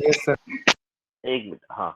Yes sir. 1 minute, हाँ।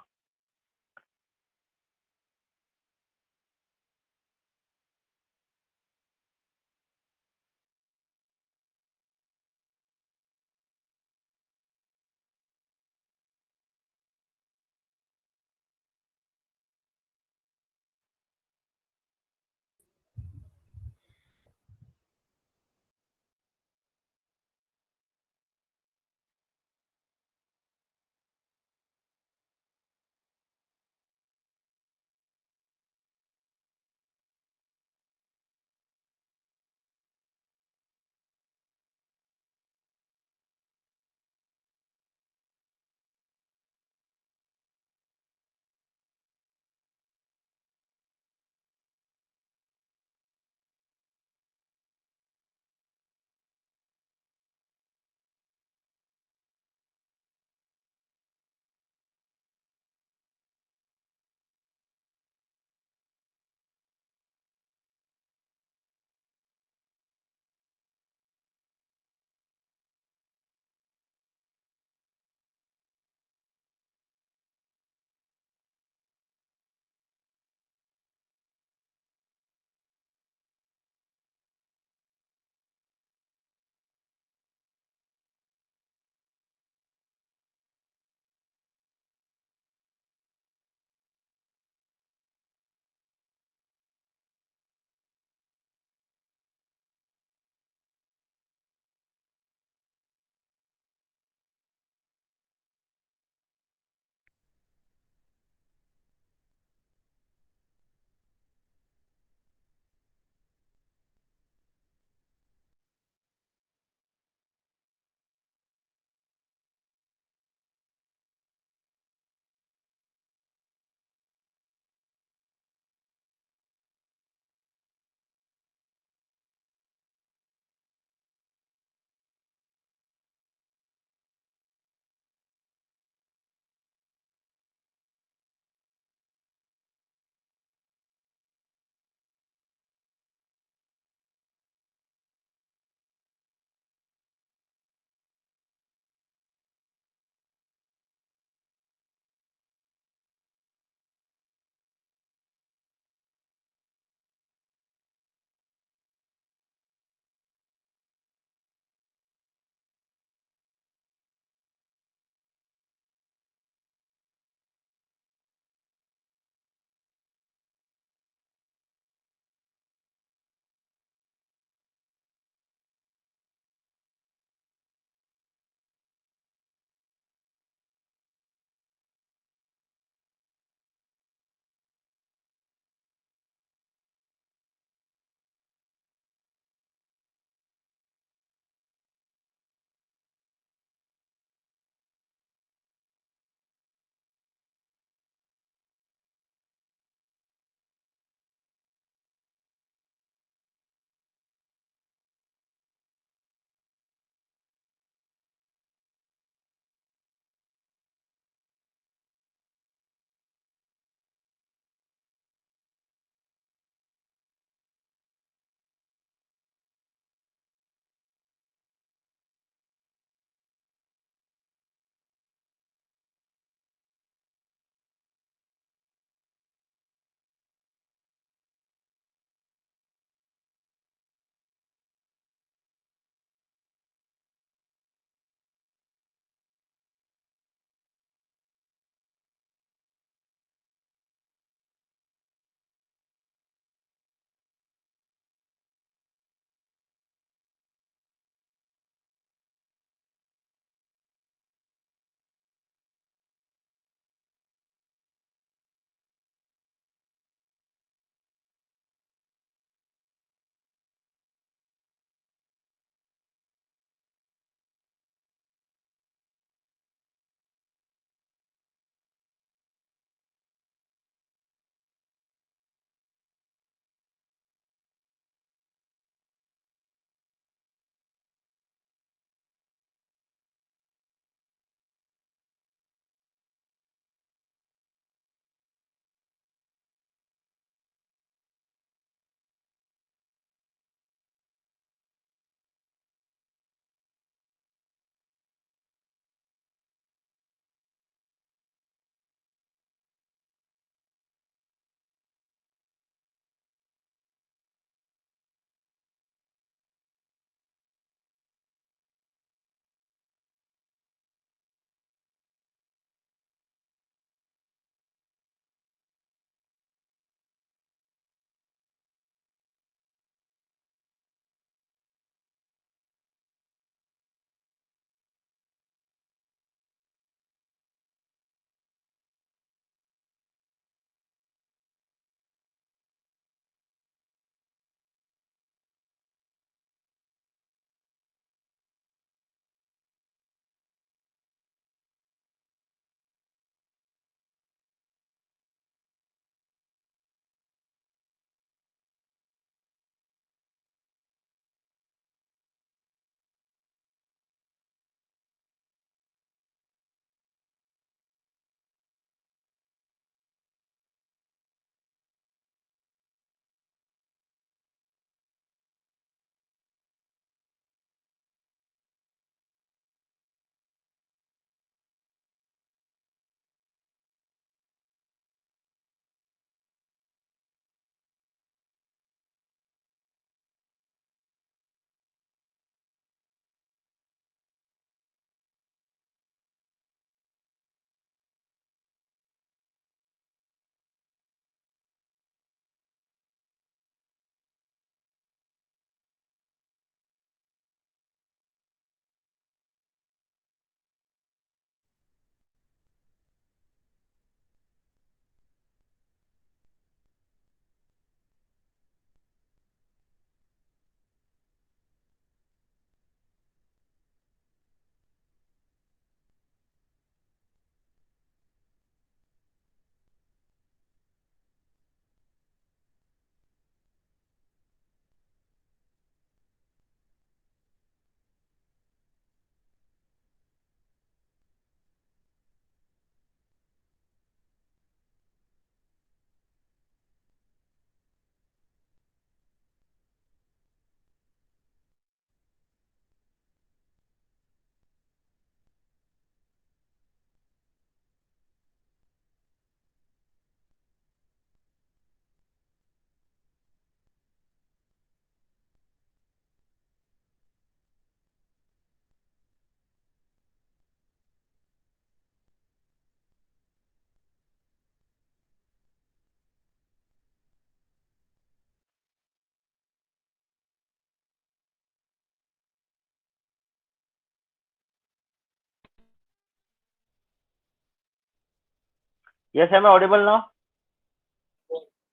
Yes, am I audible now?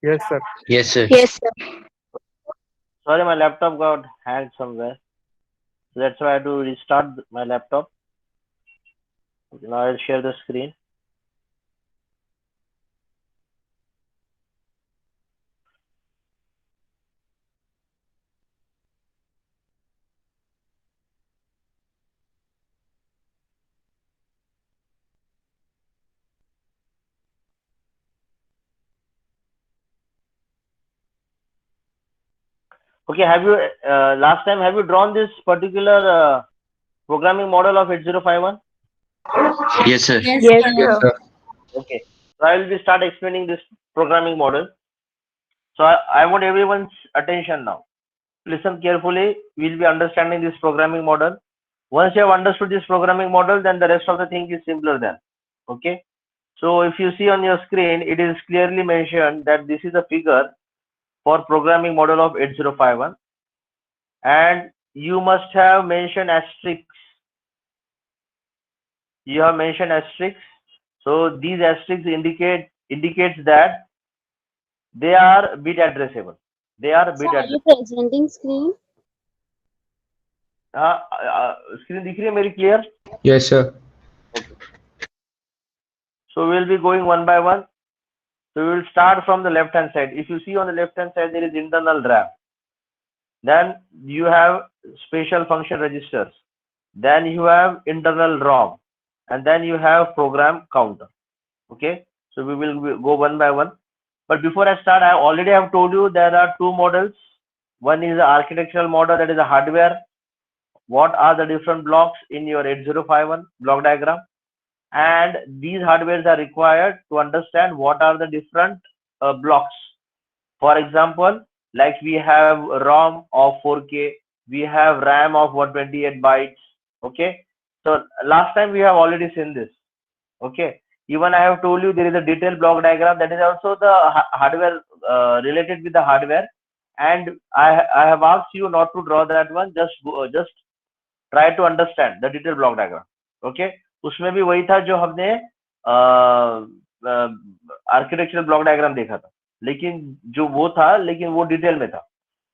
Yes, sir. Yes, sir. Yes, sir. Sorry, my laptop got hacked somewhere. So that's why I had to restart my laptop. Okay, now I'll share the screen. Okay, have you last time have you drawn this particular programming model of 8051? Yes, sir. Yes, Yes, sir. sir. Okay, so I will be start explaining this programming model. So I want everyone's attention now. Listen carefully. We'll be understanding this programming model. Once you have understood this programming model, then the rest of the thing is simpler then. Okay. So if you see on your screen, it is clearly mentioned that this is a figure for programming model of 8051, and you must have mentioned asterisks. You have mentioned asterisks. So these asterisks indicates that they are bit addressable. They are So bit are you addressable. presenting screen? Screen दिख रही है मेरी clear? Yes, sir. Okay. So we'll be going one by one. So we will start from the left hand side. If you see on the left hand side, there is internal RAM. Then you have special function registers. Then you have internal ROM. And then you have program counter. Okay. So we will go one by one. But before I start, I already have told you there are two models. One is the architectural model, that is a hardware. What are the different blocks in your 8051 block diagram? And these hardwares are required to understand what are the different blocks. For example, like we have ROM of 4K, we have RAM of 128 bytes. Okay, so last time we have already seen this. Okay, even I have told you there is a detailed block diagram, that is also the hardware related with the hardware. And I have asked you not to draw that one, just try to understand the detailed block diagram. Okay, उसमें भी वही था जो हमने architectural block diagram देखा था, लेकिन जो वो था लेकिन वो डिटेल में था.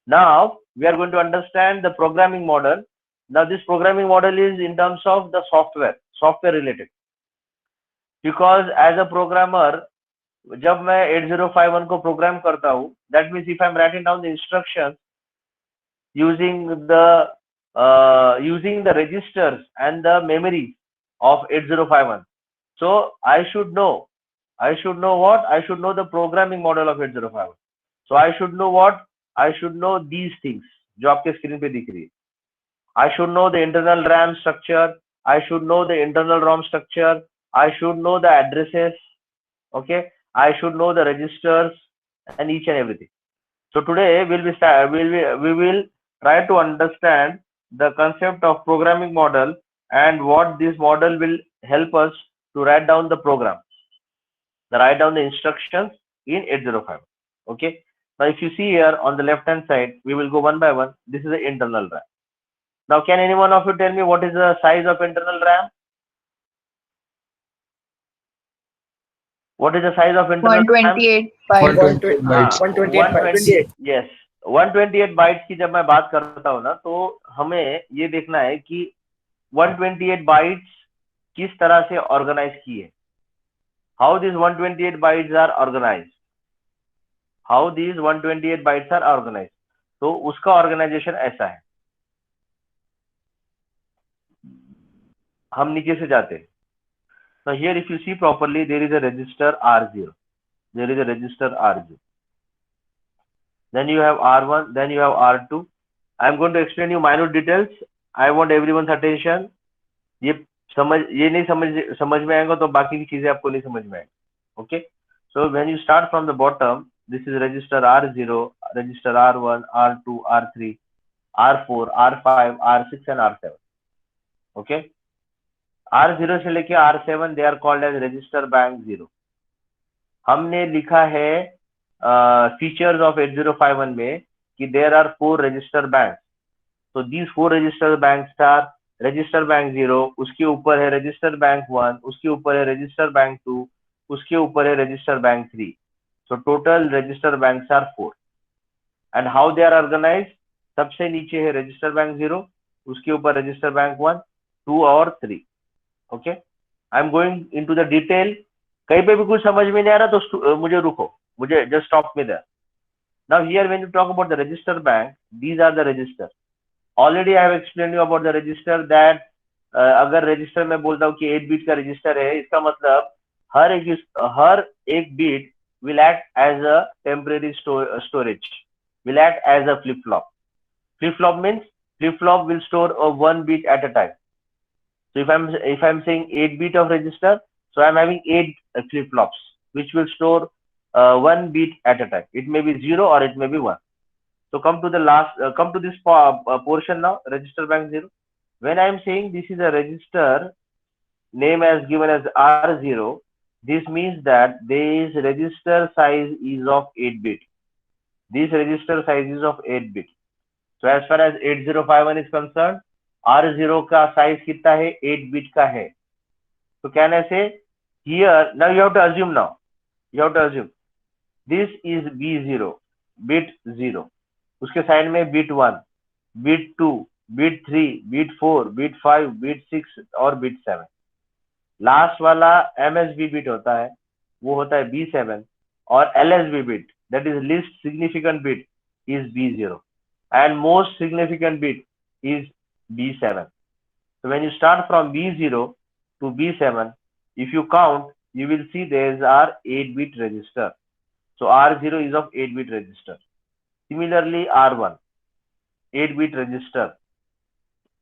Now we are going to understand the programming model. Now this programming model is in terms of the software related, because as a programmer जब मैं 8051 को प्रोग्राम करता हूँ, that means if I am writing down the instructions using the registers and the memory of 8051. So I should know what? I should know the programming model of 8051. So I should know what? I should know these things जो आपके screen पे दिख रही है. I should know the internal RAM structure. I should know the internal ROM structure. I should know the addresses. Okay. I should know the registers and each and everything. So today we will try to understand the concept of programming model and what this model will help us to write down the program, write down the instructions in 8051. Okay. Now if you see here on the left hand side, we will go one by one. This is the internal RAM. Now can any one of you tell me what is the size of internal RAM? What is the size of internal RAM? 128 bytes. 128 bytes. 128. Yes, 128 bytes की जब मैं बात करता हूँ ना, तो हमें ये देखना है कि 128 बाइट्स किस तरह से ऑर्गेनाइज की है. How this 128 bytes are organized, how this 128 bytes are organized. तो उसका ऑर्गेनाइजेशन ऐसा है. हम नीचे से जाते हैं. So here if you see properly, there is a register R0. There is a register R0. Then you have R1, then you have R2. I am going to explain you minute details. I want everyone's attention. ये नहीं समझ में आएगा तो बाकी की चीजें आपको नहीं समझ में आएंगी. Okay. So when you start from the bottom, this is register R0, register R1, R2, R3, R4, R5, R6 and R7. Okay. R0 से लेके R7 they are called as register bank 0. हमने लिखा है features of 8051 में कि there are 4 register banks. So these 4 register banks are register bank 0, उसके ऊपर है register bank 1, उसके ऊपर है register bank 2, उसके ऊपर है register bank 3. So total register banks are 4. And how they are organized? सबसे नीचे है रजिस्टर बैंक 0, उसके ऊपर रजिस्टर बैंक 1, 2 और 3. Okay, I am going into the detail. कहीं पे भी कुछ समझ में नहीं आ रहा तो मुझे रुको, मुझे just stop me there. Now here when you talk about the register bank, these are the register. Already I have explained you about the register that अगर रजिस्टर में बोलता हूँ कि 8 बीट का रजिस्टर है, इसका मतलब हर एक beat will act as a temporary storage, will act as a flip flop. Flip flop means flip flop will store a 1 bit at a time. So if I'm saying 8 bit of register, so I'm having 8 flip flops which will store 1 bit at a time. It may be 0 or it may be 1. So come to the last, come to this portion now, register bank 0. When I am saying this is a register name as given as R0, this means that this register size is of 8 bit. This register size is of 8 bit. So as far as 8051 is concerned, R0 का size कितना है? 8 bit का है. So can I say here, now you have to assume this is B0, bit 0. उसके side में bit 1, bit 2, bit 3, bit 4, bit 5, bit 6 और bit 7. Last वाला MSB bit होता है, वो होता है B7, और LSB bit, that is least significant bit, is B0, and most significant bit is B7. So when you start from B0 to B7, if you count, you will see there are 8 bit register. So R0 is of 8 bit register. Similarly, R1, 8 bit register,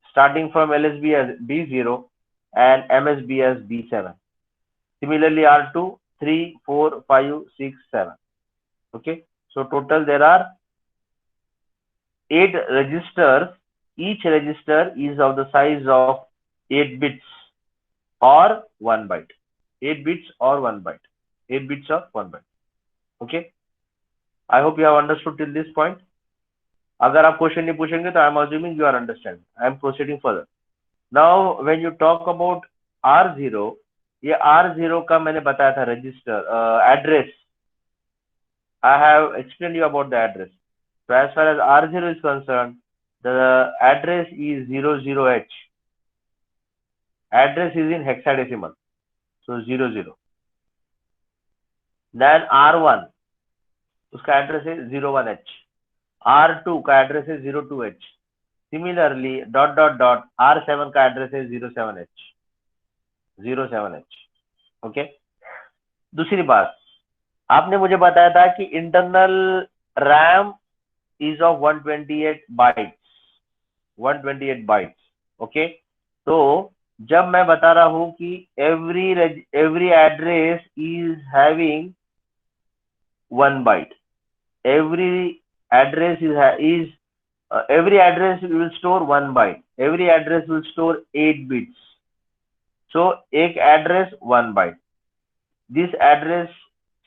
starting from LSB as B0 and MSB as B7. Similarly, R2, 3, 4, 5, 6, 7. Okay, so total there are 8 registers. Each register is of the size of 8 bits or 1 byte. 8 bits or 1 byte. 8 bits or 1 byte. Okay, I hope you have understood till this point. अगर आप question नहीं पूछेंगे तो I am assuming you are understand. I am proceeding further. Now when you talk about R0, ये R0 का मैंने बताया था register address. I have explained you about the address. So as far as R0 is concerned, the address is 00H. Address is in hexadecimal, so 00. Then R1, उसका address है 01H. R2 का address है 02H. Similarly, ... R7 का address है 07H. 07H. Okay, दूसरी बात, आपने मुझे बताया था कि internal RAM is of 128 bytes. 128 bytes. Okay, तो जब मैं बता रहा हूं कि every address is having 1 byte, every address will store 1 byte. Every address will store 8 bits. So एक address 1 byte. This address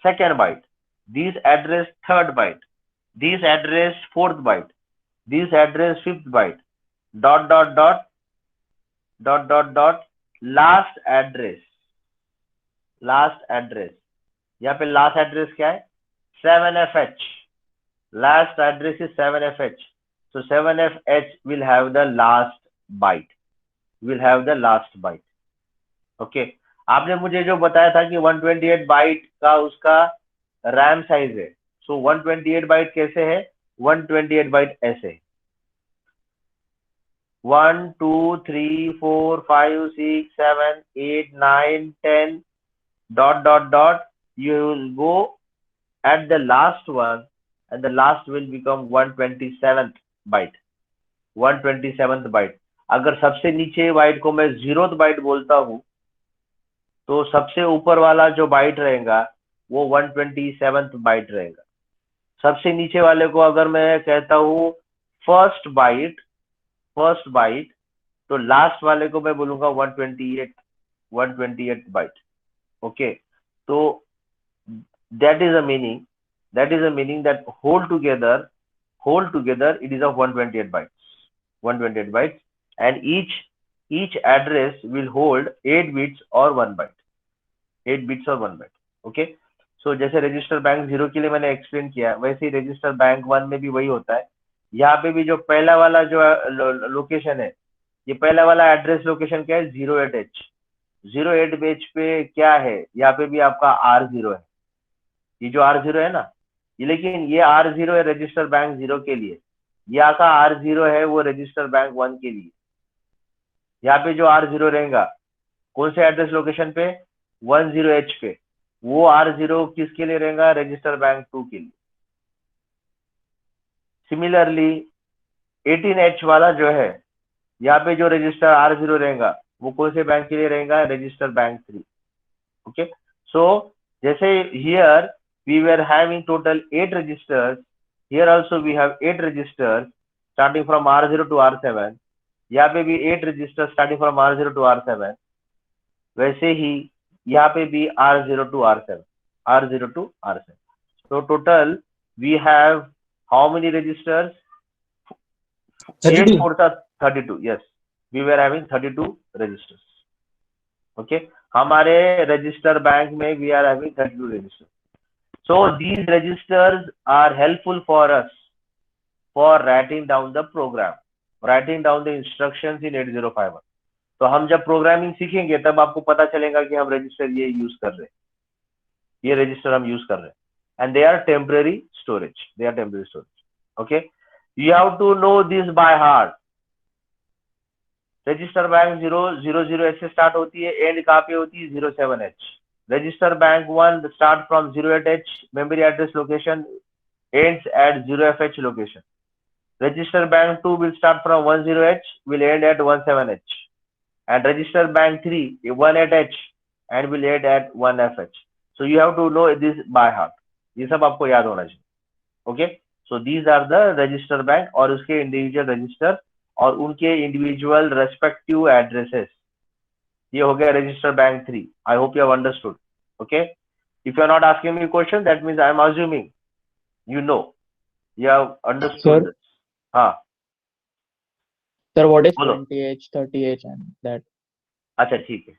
second byte. This address third byte. This address fourth byte. This address fifth byte. ... Last address. यहाँ पे last address क्या है? 7FH. Last address is 7FH. So 7FH will have the last byte. Okay. आपने मुझे जो बताया था कि 128 बाइट का उसका रैम साइज है. सो 128 बाइट कैसे है? 128 बाइट ऐसे 1 2 3 4 5 6 7 8 9 10 ... You will go at the last one, and the last will become 127th byte. 127th byte. अगर सबसे नीचे बाइट को मैं 0th बाइट बोलता हूं, तो सबसे ऊपर वाला जो बाइट रहेगा वो 127th बाइट रहेगा. सबसे नीचे वाले को अगर मैं कहता हूं फर्स्ट बाइट, तो लास्ट वाले को मैं बोलूंगा 128th बाइट. ओके, तो that is a meaning that whole together it is of 128 bytes, and each address will hold 8 bits or 1 byte. Okay, सो जैसे रजिस्टर बैंक 0 के लिए मैंने एक्सप्लेन किया, वैसे ही रजिस्टर बैंक 1 में भी वही होता है। यहाँ पे भी जो पहला वाला जो लोकेशन है, ये पहला वाला एड्रेस लोकेशन क्या है, 08H। 08H पे क्या है, यहाँ पे भी आपका R0 है, ये जो R0 है ना, ये लेकिन ये R0 है रजिस्टर बैंक 0 के लिए, यहाँ का R0 है वो रजिस्टर बैंक 1 के लिए। यहाँ पे जो R0 रहेगा कौन से एड्रेस लोकेशन पे, 10H पे, वो R0 किसके लिए रहेगा, रजिस्टर बैंक 2 के लिए। सिमिलरली 18H वाला जो है, यहाँ पे जो रजिस्टर R0 रहेगा वो कौन से बैंक के लिए रहेगा, रजिस्टर बैंक 3। ओके, सो जैसे here we were having total 8 registers, here also we have 8 registers starting from R0 to R7, यहाँ पे भी 8 registers starting from R0 to R7, वैसे ही यहाँ पे भी R0 to R7, R0 to R7. So total we have how many registers, 8 32. 4 32, yes, we were having 32 registers. Okay, हमारे register bank में we are having 32 registers. So these registers are helpful for us for writing down the program, writing down the instructions in 8051. तो हम जब programming सीखेंगे तब आपको पता चलेगा कि हम रजिस्टर ये यूज कर रहे हैं, ये रजिस्टर हम यूज कर रहे हैं, and they are temporary storage, they are temporary storage. Okay, you have to know this by heart. Register bank 000H से स्टार्ट होती है, एंड कहाँ पे होती है, 07H। Register bank 1 start from 08H memory address location, ends at 0FH location. Register bank 2 will start from 10H, will end at 17H. And register bank 3, 18H, and will end at 1FH. So you have to know this by heart. ये सब आपको याद होना चाहिए. Okay? So these are the register bank और उसके individual register और उनके individual respective addresses. ये हो गया register bank 3. I hope you have understood. Okay? If you are not asking me a question, that means I am assuming you know, you have understood. Sir? This. हाँ, Sir, what is बोलो। 20H, 30H and that? अच्छा ठीक है,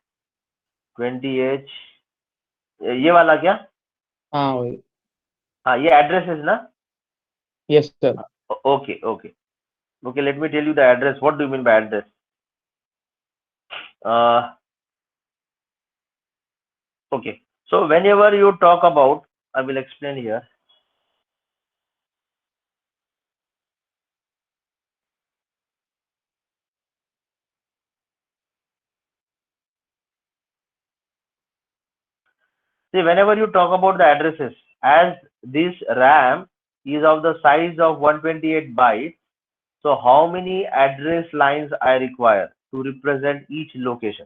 20H ये वाला क्या, हाँ वही. हाँ ये एड्रेसेस ना, Yes sir. Okay okay okay, let me tell you the address, what do you mean by address. Okay, so whenever you talk about, I will explain here. See, whenever you talk about the addresses, as this RAM is of the size of 128 bytes, so how many address lines I require to represent each location?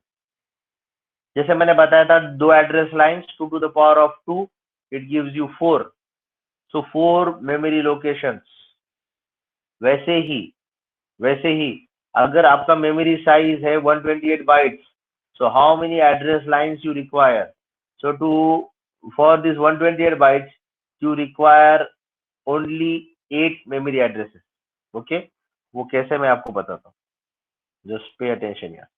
जैसे मैंने बताया था, दो address lines, 2 to the power of 2, it gives you 4, so 4 memory locations. वैसे ही अगर आपका memory size है 128 bytes, so how many address lines you require? So for this 128 bytes you require only 8 memory addresses. Okay, वो कैसे मैं आपको बताता हूँ, just pay attention here.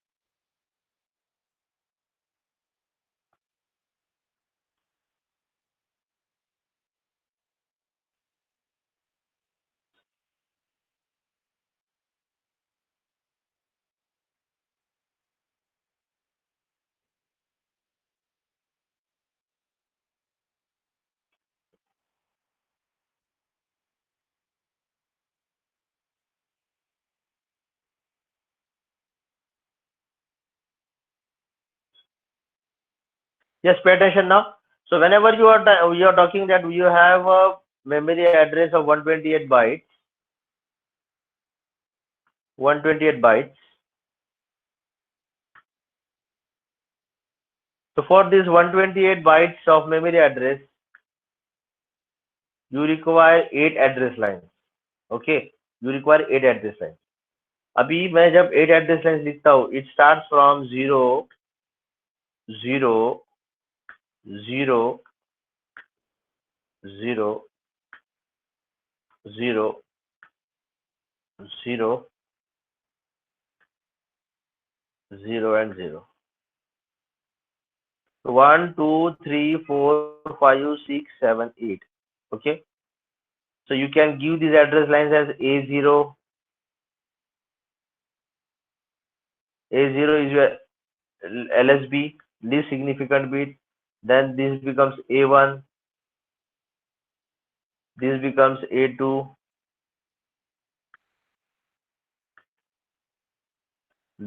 Just pay attention now. So whenever you are talking that you have a memory address of 128 bytes, 128 bytes. So for this 128 bytes of memory address, you require 8 address lines. Okay, you require 8 address lines. अभी मैं जब 8 address lines लिखता हूँ, it starts from 0 0 0 0 0 0 0 and 0. So 1, 2, 3, 4, 5, 6, 7, 8. Okay. So you can give these address lines as A0. A0 is your LSB, least significant bit. Then this becomes A1. This becomes A2.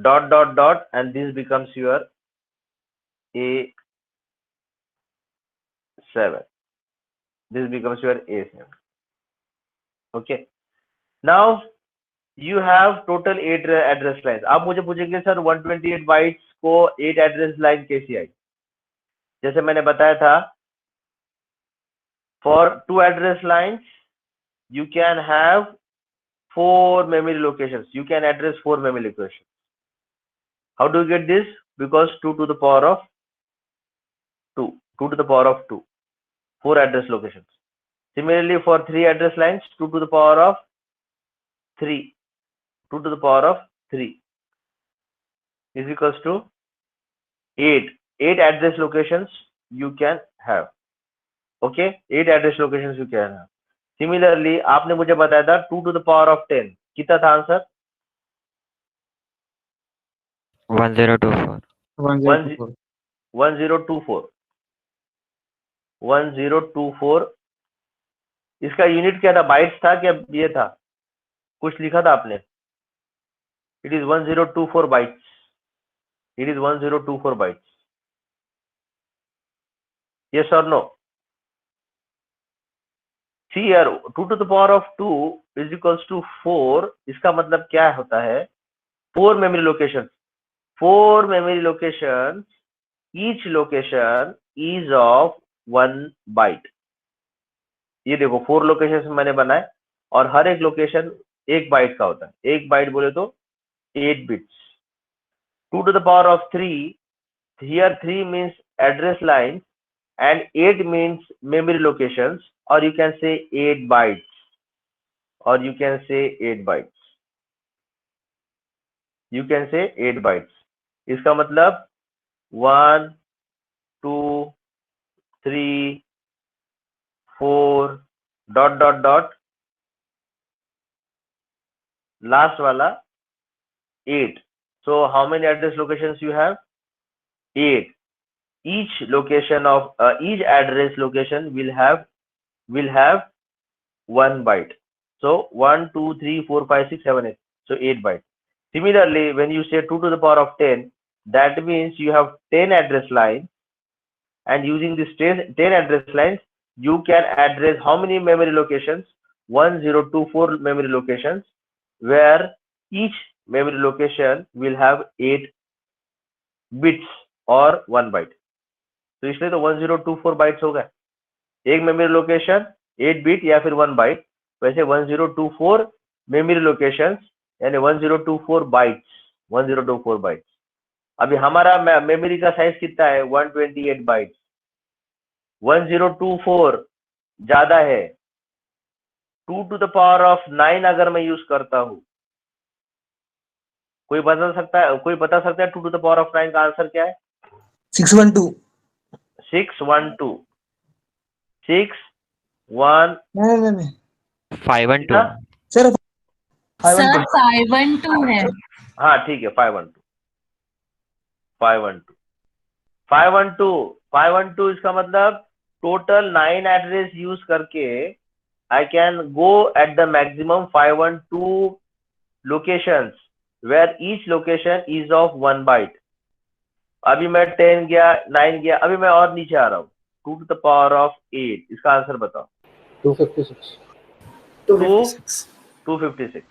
Dot dot dot, and this becomes your A7. This becomes your A7. Okay. Now you have total 8 address lines. आप मुझे पूछेंगे sir 128 bytes को 8 address line कैसी आई? जैसे मैंने बताया था, for 2 address lines you can have 4 memory locations. You can address 4 memory locations. How do you get this? Because 2 to the power of 2. 2 to the power of 2. 4 address locations. Similarly, for 3 address lines, 2 to the power of 3. 2 to the power of 3 is equals to 8. 8 address locations you can have. Okay, 8 address locations you can have. Similarly, आपने मुझे बताया था 2 to the power of 10. कितना था answer? 1024. 1024. 1024. 1024. इसका unit क्या था? Bytes था क्या ये था? कुछ लिखा था आपने? It is 1024 bytes. It is 1024 bytes. Yes or no? See here, 2 to the power of 2 is equals to 4. इसका मतलब क्या होता है? 4 memory locations. 4 memory locations. Each location is of 1 byte. ये देखो 4 लोकेशंस मैंने बनाए और हर एक लोकेशन 1 बाइट का होता है. 1 बाइट बोले तो 8 bits. 2 to the power of 3. Here 3 means address lines and 8 means memory locations, or you can say 8 bytes. Or you can say 8 bytes. You can say 8 bytes. इसका मतलब 1, 2, 3, 4, dot dot dot. Last wala 8. So how many address locations you have? 8. Each location of each address location will have 1 byte. So 1, 2, 3, 4, 5, 6, 7, 8. So 8 bytes. Similarly, when you say 2 to the power of 10, that means you have 10 address lines, and using this 10 address lines, you can address how many memory locations? 1024 memory locations, where each memory location will have 8 bits or 1 byte. तो इसलिए तो 1024 bytes हो गए. एक memory location 8 bit या फिर 1 bite. वैसे 1024 memory locations यानी 1024 बाइट्स. 1024 बाइट्स. अभी हमारा मेमोरी का साइज कितना है? 128 बाइट्स. 1024 ज्यादा है. 2 to the power of 9 अगर मैं यूज करता हूं, कोई बता सकता है 2 to the power of 9 का आंसर क्या है? 612. 612. 612. नहीं. 512. सर सर 512 है. हाँ ठीक है. 512 इसका मतलब टोटल 9 एड्रेस यूज करके I can go at the maximum 512 locations where each location is of 1 byte. अभी मैं 10 गया, 9 गया, अभी मैं और नीचे आ रहा हूँ. 2 to the power of 8. इसका आंसर बताओ. 256. 256.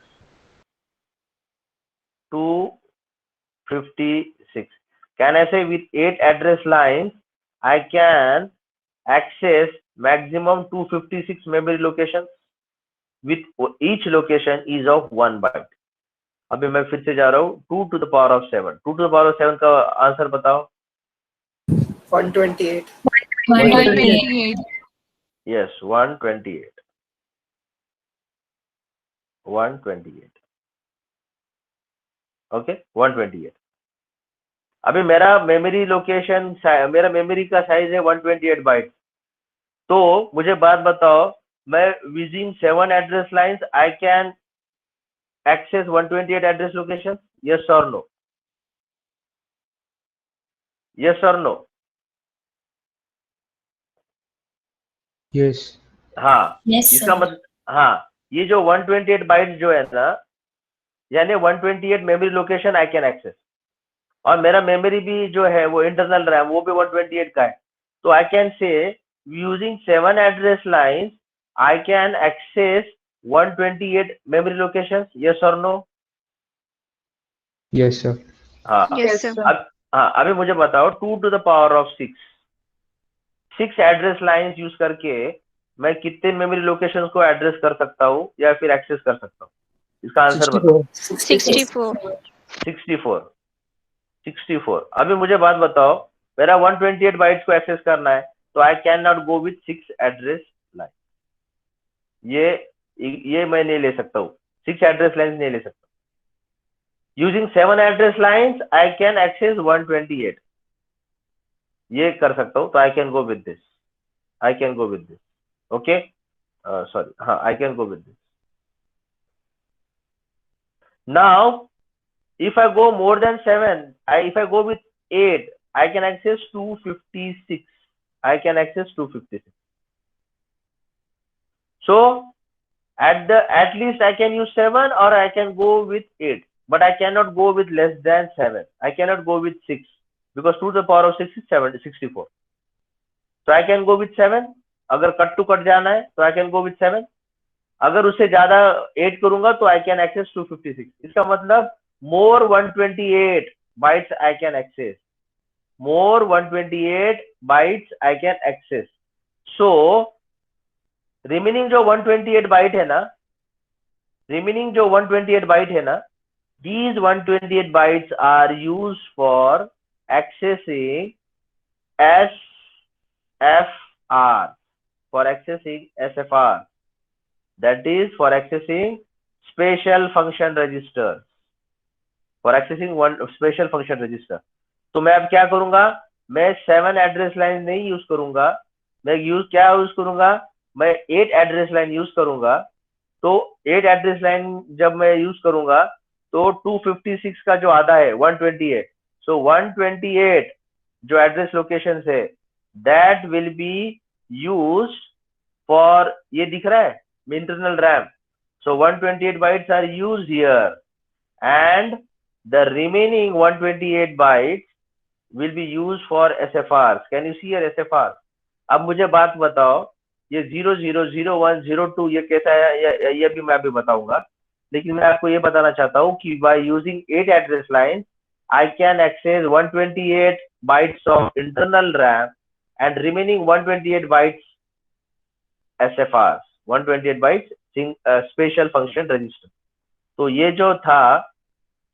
256. Can I say with 8 address lines, I can access maximum 256 memory locations with each location is of 1 byte. अभी मैं फिर से जा रहा हूँ. 2 to the power of 7. 2 to the power of 7 का आंसर बताओ. 128. 128. Yes, 128. 128. Okay, 128. अभी मेरा मेमोरी लोकेशन, मेरा मेमोरी का साइज है 128 बाइट। तो मुझे बात बताओ, मैं using 7 address lines I can access 128 address location? Yes और नो? यस और नो? Yes. हाँ, Yes, इसका sir. मतलब, हाँ, ये जो 128 बाइट्स जो है ना, यानी 128 memory location I can access. और मेरा मेमोरी भी जो है वो इंटरनल रैम वो भी 128 का है। तो I can say using 7 address lines I can access 128 memory location. Yes और नो? Yes, sir. हाँ, Yes, sir. अब हाँ, अभी मुझे बताओ 2 to the power of 6 address lines use करके मैं कितने मेमोरी लोकेशंस को एड्रेस कर सकता हूँ या फिर एक्सेस कर सकता हूँ? इसका आंसर बताओ। 64. 64. 64। अभी मुझे बात बताओ, मेरा 128 बाइट्स को एक्सेस करना है, तो I can not go with 6 address line. ये मैं नहीं ले सकता हूँ, 6 एड्रेस लाइंस नहीं ले सकता। Using 7 address lines I can access 128, ये कर सकता हूँ। तो I can go with this, I can go with this. Okay, sorry, हाँ, I can go with this. Now if I go more than 7, if I go with 8, I can access 256. I can access 256. So at least I can use 7 or I can go with 8, but I cannot go with less than 7. I cannot go with 6 because 2 to the power of 6 is 64. So I can go with 7. अगर cut to cut जाना है तो I can go with 7. अगर उससे ज्यादा 8 करूंगा तो I can access 256. इसका मतलब more 128 bytes I can access. More 128 bytes I can access. So remaining जो 128 बाइट है ना, remaining जो 128 बाइट है ना, these 128 bytes are used for accessing SFR, for accessing SFR, that is for accessing special function register, for accessing one special function register. तो मैं अब क्या करूंगा, मैं 7 एड्रेस लाइन नहीं यूज करूंगा, मैं क्या यूज करूंगा, मैं 8 एड्रेस लाइन यूज करूंगा। तो 8 एड्रेस लाइन जब मैं यूज करूंगा तो 256 का जो आधा है 128, सो 128 जो एड्रेस लोकेशन है that will be use for, ये दिख रहा है internal RAM. So 128 bytes are use here and the remaining 128 bytes will be used for SFRs. Can you see your SFR? अब मुझे बात बताओ, ये 000102 ये कैसा है, ये भी मैं अभी बताऊंगा, लेकिन मैं आपको ये बताना चाहता हूँ कि by using 8 address lines I can access 128 bytes of internal RAM and remaining 128 bytes SFRs, 128 bytes special function register. तो ये जो था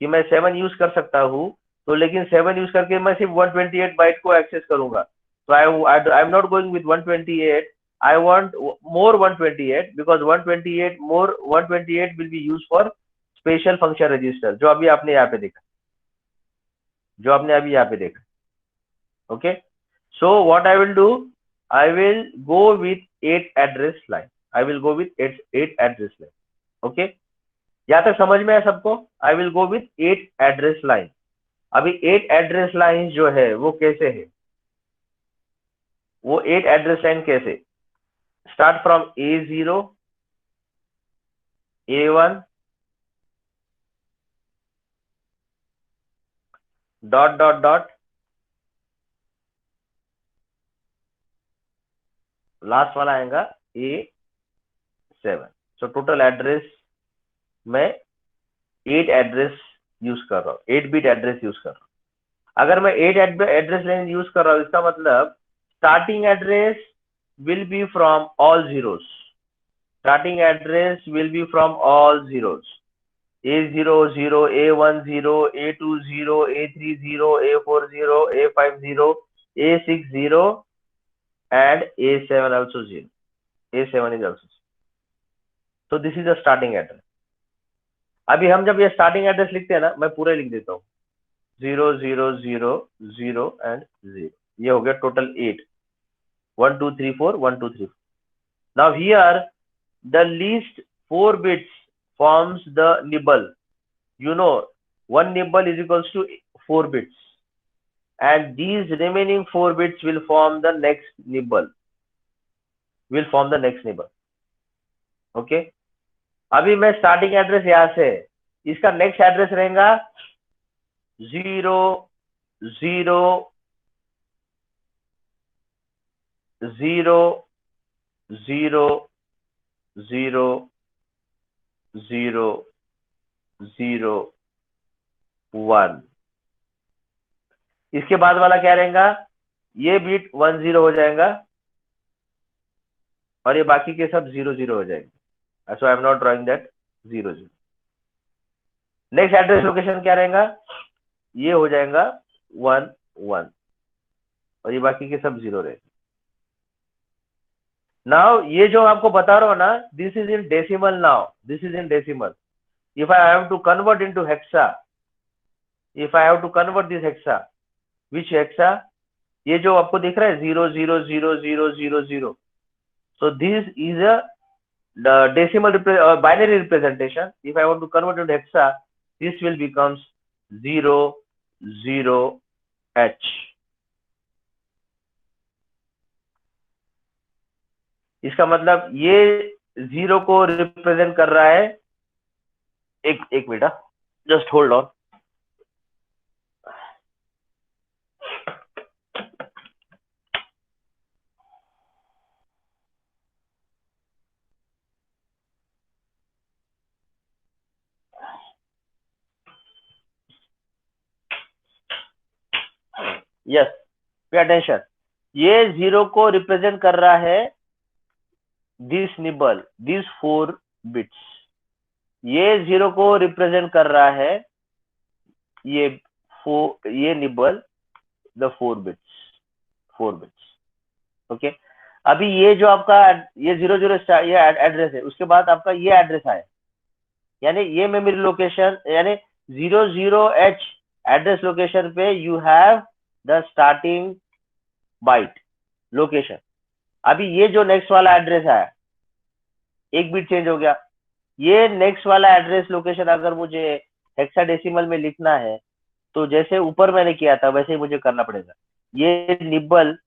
कि मैं 7 यूज कर सकता हूँ, तो लेकिन 7 यूज करके मैं सिर्फ 128 बाइट को एक्सेस करूंगा। तो I am not going with 128, I want more 128 because 128 more 128 will be use for special function register, जो अभी आपने यहाँ पे देखा, जो आपने अभी यहाँ पे देखा। Okay, so what I will do, I will go with 8 address line, I will go with 8 address line. Okay, यहाँ तक समझ में है सबको? I will go with 8 address line. अभी 8 एड्रेस लाइन जो है वो कैसे है, वो 8 एड्रेस लाइन कैसे, start from A0, A1 dot dot dot last वाला आएगा A7। सो टोटल एड्रेस मैं 8 एड्रेस यूज कर रहा हूँ, 8 बिट एड्रेस यूज कर रहा हूँ। अगर मैं 8 एड्रेस लाइन यूज कर रहा हूँ, इसका मतलब starting address will be from all zeros, starting address will be from all zeros, A00, A10, A20, A30, A40, A50, A60 and A7 also 0. A7 is also 0. So this is the starting address. अभी हम जब ये starting address लिखते हैं ना, मैं पूरा लिख देता हूँ 0 0 0 0 and 0. ये हो गया total 8. 1 2 3 4 1 2 3 4. Now here the least 4 bits forms the nibble. You know, one nibble is equals to 4 bits, and these remaining 4 bits will form the next nibble. Okay. अभी मैं स्टार्टिंग एड्रेस यहाँ से, इसका नेक्स्ट एड्रेस रहेगा 0 0 0 0 0 0 0 1. इसके बाद वाला क्या रहेगा, ये बिट 1 0 हो जाएगा और ये बाकी के सब 0 0 हो जाएंगे. So I am not drawing that 0 0. Next address location क्या रहेगा, ये हो जाएगा 1 1 और ये बाकी के सब 0 रहेंगे. नाउ ये जो आपको बता रहा हूं ना, this is in decimal. Now this is in decimal. If I have to convert into hexa, if I have to convert this hexa, which hexa, ये जो आपको दिख रहा है 0 0 0 0 0 0. So this is the decimal binary representation. If I want to convert into hexa, this will becomes 0 0 h. इसका मतलब ये 0 को रिप्रेजेंट कर रहा है. एक minute, just hold on. Yes, pay attention. ये 0 को रिप्रेजेंट कर रहा है दिस निबल, दिस 4 बिट्स. ये 0 को रिप्रेजेंट कर रहा है ये निबल, द 4 बिट्स. ओके. अभी ये जो आपका ये 0 0 ये एड्रेस है, उसके बाद आपका ये एड्रेस आया, यानी ये मेमोरी लोकेशन, यानी 0 0 h एड्रेस लोकेशन पे you have the starting byte location. अभी ये जो नेक्स्ट वाला एड्रेस आया, एक बिट चेंज हो गया. ये नेक्स्ट वाला एड्रेस लोकेशन अगर मुझे हेक्साडेसिमल में लिखना है तो जैसे ऊपर मैंने किया था वैसे ही मुझे करना पड़ेगा. ये निबल,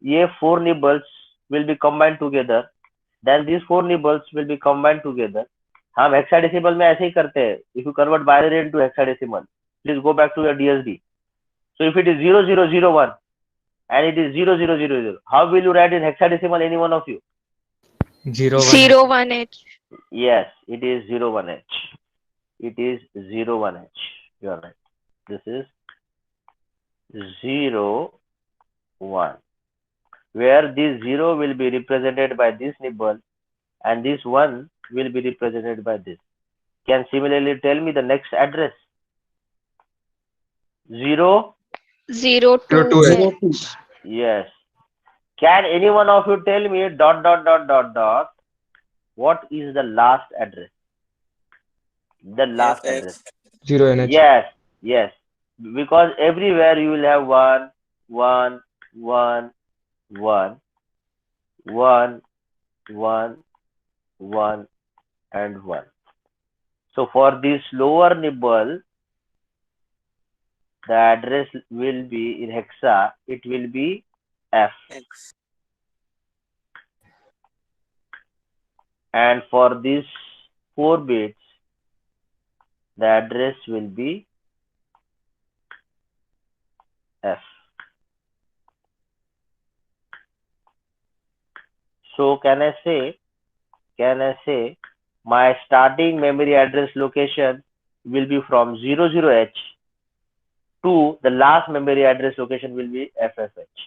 ये 4 nibbles will be combined together, then this 4 nibbles will be combined together. हम हेक्साडेसिमल में ऐसे ही करते हैं. If you convert binary into hexadecimal, please go back to your DSD. So if it is 0 0 0 1 and it is 0 0 0 0, how will you write in hexadecimal, any one of you? 0 1 h. Yes, it is 0 1 h. It is 0 1 h. You are right. This is 0 1, where this 0 will be represented by this nibble and this 1 will be represented by this. Can similarly tell me the next address? 0 0 2 h. Yes. Can any one of you tell me ... what is the last address? The last address. 0 nh. Yes. Because everywhere you will have 1 1 1 1 1 1 1 and 1. So for this lower nibble, the address will be in hexa, it will be F. And for these 4 bits, the address will be F. So can I say my starting memory address location will be from 0 0 h to the last memory address location will be FFH.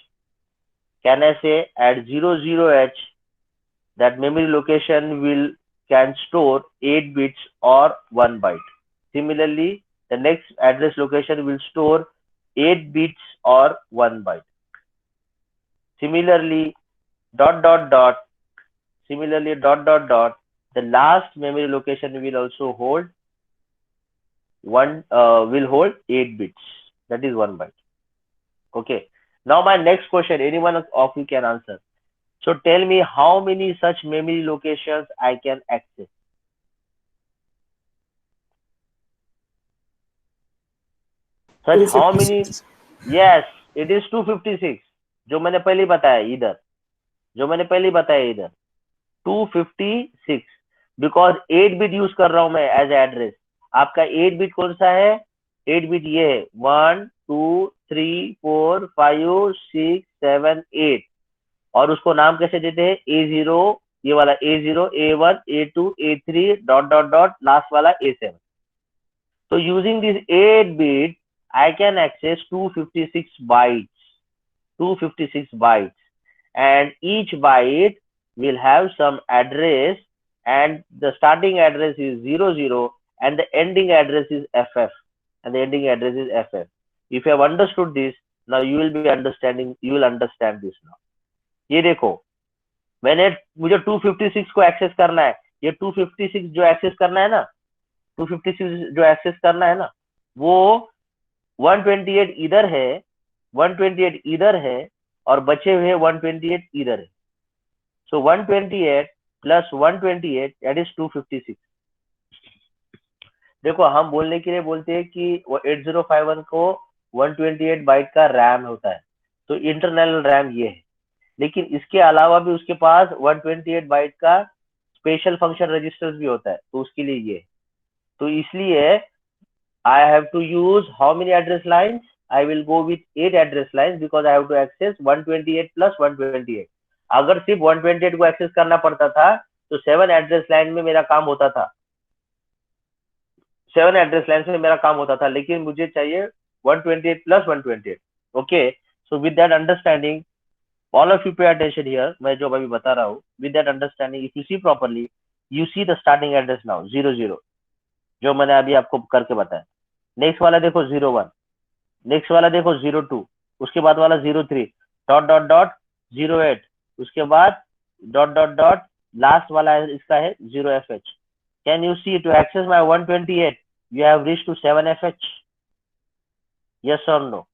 Can I say at 0 0 h that memory location can store 8 bits or 1 byte. Similarly, the next address location will store 8 bits or 1 byte. Similarly, ... Similarly, ... The last memory location will also hold will hold 8 bits. That is 1 byte. Okay. Now my next question, anyone of you can answer. So tell me how many such memory locations I can access. Such how many? Yes, it is 256. जो मैंने पहले बताया इधर, 256 because 8 bit use कर रहा हूं मैं as address. आपका 8 बिट कौन सा है? 8 बिट ये है 1 2 3 4 5 6 7 8 और उसको नाम कैसे देते हैं? A0, ये वाला A0, A1, A2, A3 dot dot dot last वाला A7. तो using this 8 bit I can access 256 bytes, and each byte will have some address, and the starting address is 00 and the ending address is FF. If you have understood this, now you will understand this now. ये देखो, मुझे 256 को access करना है. ये 256 जो access करना है ना, वो 128 इधर है, 128 इधर है और बचे हुए 128 इधर है. सो 128 प्लस 128 दैट इज 256. देखो, हम बोलने के लिए बोलते हैं कि 8051 को 128 बाइट का रैम होता है, तो इंटरनल रैम ये है. लेकिन इसके अलावा भी उसके पास 128 बाइट का स्पेशल फंक्शन रजिस्टर्स भी होता है, तो उसके लिए ये. तो इसलिए I have to use how many address lines? I will go with 8 address lines because I have to access 128 plus 128. अगर सिर्फ 128 को एक्सेस करना पड़ता था तो 7 एड्रेस लाइन में मेरा काम होता था. 7 एड्रेस लाइन में मेरा काम होता था, लेकिन मुझे चाहिए 128 plus 128. Okay, so with that understanding, all of you pay attention here. मैं जो अभी बता रहा हूँ, with that understanding, if you see properly, you see the starting address now 00, जो मैंने अभी आपको करके बताया. नेक्स्ट वाला देखो 01, नेक्स्ट वाला देखो 02, उसके बाद वाला 03 डॉट डॉट डॉट 08, उसके बाद डॉट डॉट डॉट लास्ट वाला इसका है 0FH. Can you see to access my 128 you have reach to 7FH? Yes और नो?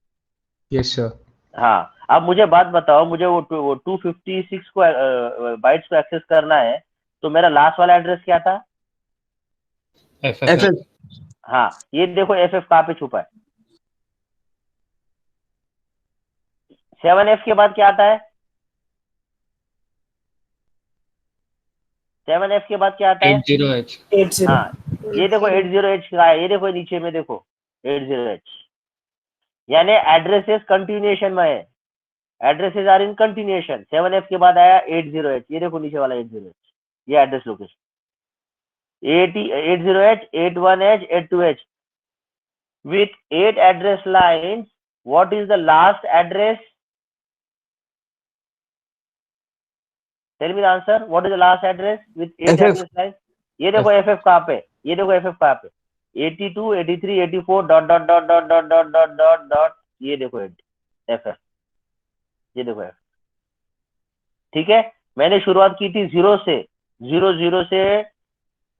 Yes sir. हाँ, अब मुझे बात बताओ, मुझे वो 256 को बाइट्स को एक्सेस करना है, तो मेरा लास्ट वाला एड्रेस क्या था? FF. हाँ, ये देखो FF कहाँ पे छुपा है. 7F के बाद क्या आता है? 7F के बाद क्या आता है? 80H. 80. हाँ, ये देखो 80H का है, ये देखो नीचे में देखो 80H, यानी एड्रेसेस कंटिन्यूएशन में है. Addresses are in continuation. 7F के बाद आया 80H, ये देखो नीचे वाला 80H, ये address location 80H, 81H, 82H with 8 address lines. What is the last address? Tell me the answer. What is the last address with 8 address lines? ये देखो FF कहाँ पे? ये देखो FF कहाँ पे? 82, 83, 84 dot dot dot dot dot dot dot dot dot, ये देखो FF, ये देखो FF. ठीक है, मैंने शुरुआत की थी 0 से, 0 से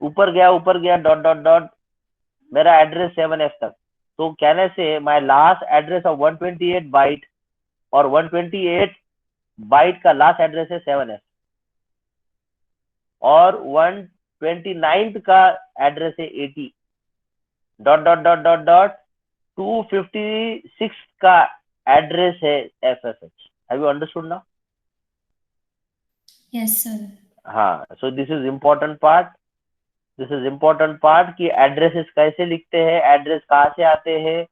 ऊपर गया डॉट डॉट डॉट, मेरा एड्रेस 7F तक. तो कहने से my last address of 128 byte और 128 बाइट का लास्ट एड्रेस है 7F, और 129 का एड्रेस है 80 dot dot dot dot dot 256 का एड्रेस है FFH. Have you understood now? Yes, sir. हाँ, so this is important part. कि एड्रेसेस कैसे लिखते हैं, एड्रेस कहाँ से आते हैं,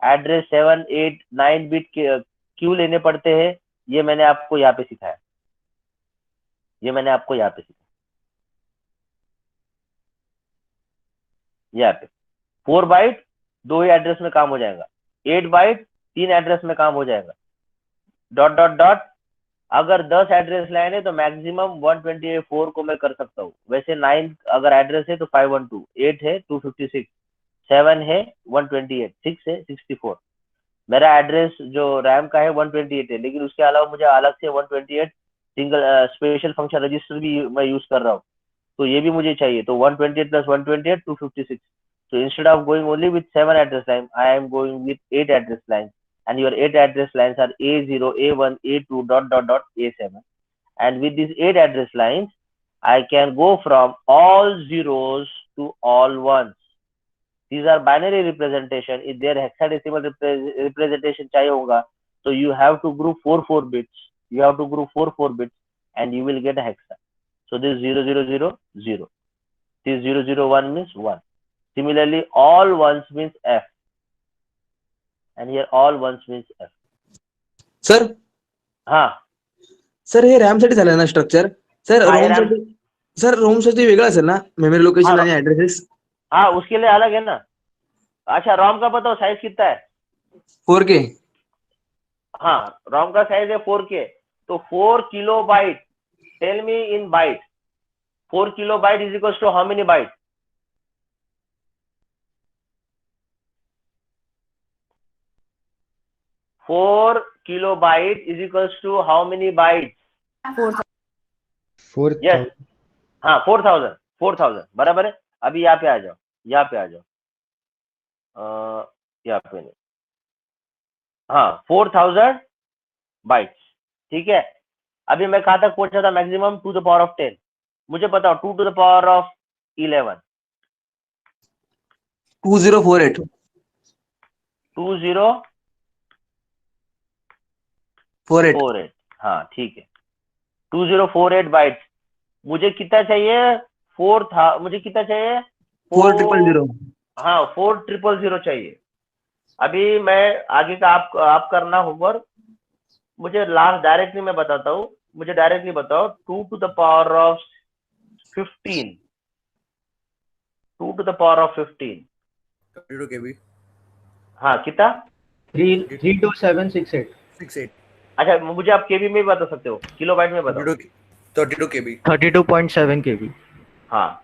एड्रेस 7, 8, 9 बिट क्यों लेने पड़ते हैं, ये मैंने आपको यहाँ पे सिखाया. यहाँ पे 4 बाइट 2 ही एड्रेस में काम हो जाएगा, 8 बाइट 3 एड्रेस में काम हो जाएगा, डॉट डॉट डॉट. अगर 10 एड्रेस लाइन है तो मैक्सिमम 128 को मैं कर सकता हूँ. वैसे 9 अगर एड्रेस है तो 512, 8 है 256, 7 है 128, 6 है 64. मेरा एड्रेस जो रैम का है 128 है, लेकिन उसके अलावा मुझे अलग से 128 सिंगल स्पेशल फंक्शन रजिस्टर भी मैं यूज कर रहा हूँ, तो ये भी मुझे चाहिए. तो 128 plus 128 256. So instead of going only with 7 address lines, I am going with 8 address lines, and your 8 address lines are A0, A1, A2, dot dot dot A7. And with these 8 address lines, I can go from all zeros to all ones. These are binary representation. If their hexadecimal representation chahiye hoga, so you have to group 4 bits. You have to group 4 bits, and you will get a hexa. So this 000 0. This 001 means 1. Similarly, all ones means F, and here all ones means F. Sir हाँ sir हे RAM साठी झालं ना structure sir हाँ, ये रोम RAM साठी sir रोम साठी वेगळं असेल ना मेमरी लोकेशन आणि ऍड्रेसेस हाँ उसके लिए अलग है ना. अच्छा रोम का बताओ साइज कितना है. 4K हाँ रोम का साइज है 4K. तो 4 kilobyte. Tell me in byte. 4 kilobyte is equal to how many byte. 4 kilobyte is equals to how many bytes? 4,000. Yes. हाँ 4000 बराबर है. अभी यहाँ पे आ जाओ. यहाँ पे नहीं. हाँ 4000 बाइट्स. ठीक है. अभी मैं कहाँ तक पहुंचा था maximum 2 to the power of 10. मुझे बताओ 2 to the power of 11. 2048 2048. हाँ ठीक है. 2048 बाइट्स. मुझे कितना चाहिए. मुझे कितना चाहिए. 4000 हाँ 4000 चाहिए. अभी मैं आगे का आप करना होमवर्क. मुझे लास्ट डायरेक्टली मैं बताता हूँ. मुझे डायरेक्टली बताओ 2 to the power of 15. 2 to the power of 15. 32 KB. हाँ कितना. 32768. 68. अच्छा मुझे आप केबी में भी बता सकते हो. किलोबाइट में बताओ. 32 KB. 32.7 KB. हाँ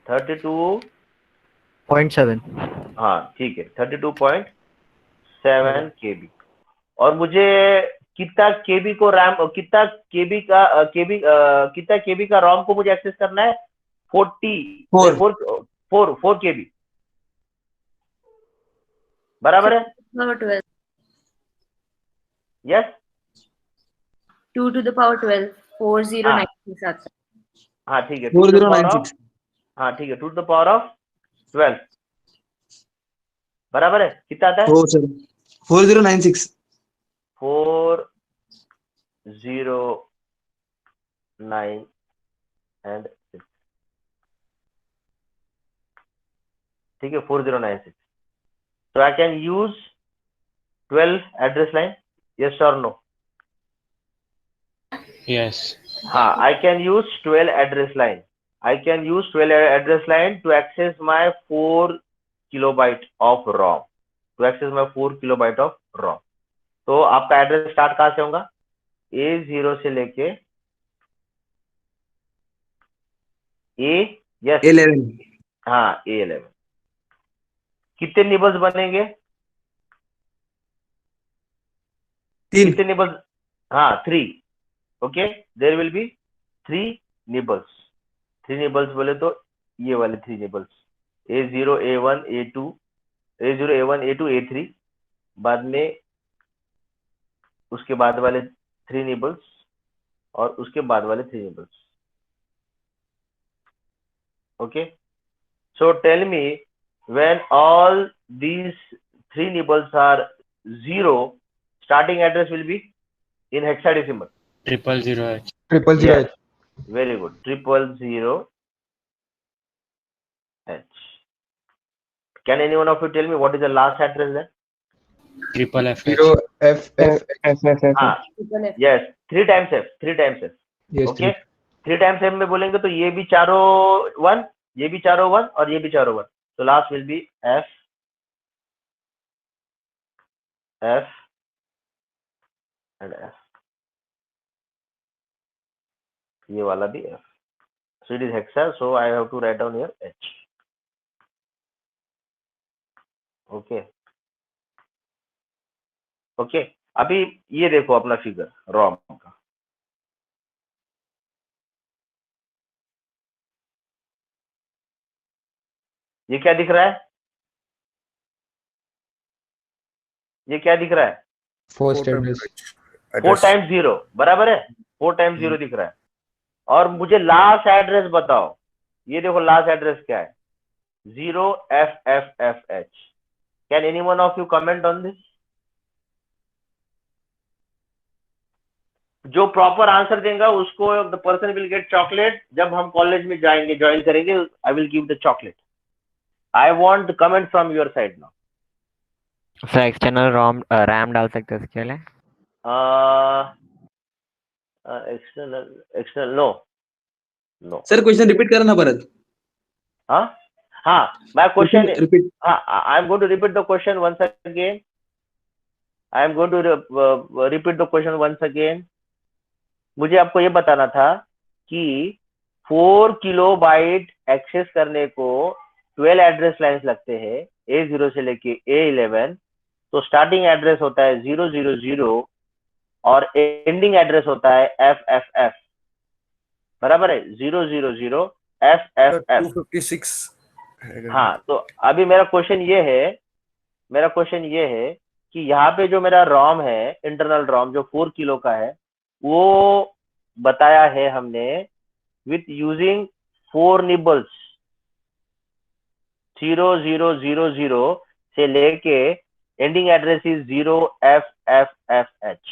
32.7. हाँ ठीक है 32.7 KB. और मुझे कितना केबी को रैम कितना केबी का रॉम को मुझे एक्सेस करना है. 4 केबी बराबर है. Yes 2 to the power 12. 4096. हाँ ठीक है. 4096 हाँ ठीक है 2 to the power of 12 बराबर है. कितना आता है. हो सर 4096 409 and 6. ठीक है 4096. So I can use 12 address line. Yes or no. Yes. हाँ I can use 12 address line. I can use 12 address line to access my 4 kilobyte of ROM. To access my 4 kilobyte of ROM. तो आपका address start कहाँ से होगा. A0 से लेके A11 हाँ A11. कितने निबल्स बनेंगे. 3 कितने निबल्स. हाँ 3. Okay there will be 3 nibbles. 3 nibbles बोले तो ये वाले 3 nibbles. A0 A1 A2 A0 A1 A2 A3. बाद में उसके बाद वाले 3 निबल्स और उसके बाद वाले 3 nibbles. Okay so tell me when all these 3 nibbles are 0, starting address will be in hexadecimal. 000H. Yes. Very good. 000H. Can anyone of you tell me what is the last address then. FFH. 0FFF. हाँ yes 3 times F. 3 times F. Yes. Okay 3 times F में बोलेंगे तो ये भी चारों 1, ये भी चारों 1 और ये भी चारों 1. तो last will be F and F. ये वाला भी F. So it is hexa. So I have to write down here H. Okay. Okay अभी ये देखो अपना फिगर रॉम का. ये क्या दिख रहा है. ये क्या दिख रहा है? First address. 4 times 0 बराबर है, 4 times 0 दिख रहा है। और मुझे लास्ट एड्रेस बताओ, ये देखो लास्ट एड्रेस क्या है, 0FFFH। Can anyone of you comment on this? जो प्रॉपर आंसर देगा उसको the person will get chocolate. जब हम कॉलेज में जाएंगे, ज्वाइन करेंगे, I will give the chocolate. I want comment from your side now. Sir external RAM डाल सकते हैं इसके लिए? External no no. Sir question repeat करा ना परत. हाँ हाँ, my question is, repeat. I am going to repeat the question once again. I am going to repeat the question once again. मुझे आपको ये बताना था कि 4 किलोबाइट एक्सेस करने को 12 एड्रेस लाइंस लगते हैं, A0 से लेके A11। तो स्टार्टिंग एड्रेस होता है 000 और एंडिंग एड्रेस होता है FFF, बराबर है, 000 FFF। 256 हाँ, तो अभी मेरा क्वेश्चन ये है कि यहाँ पे जो मेरा रोम है, इंटरनल रोम जो 4 किलो का है, वो बताया है हमने विथ यूजिंग 4 निबल्स, 0000 से लेके ending address is 0FFFH।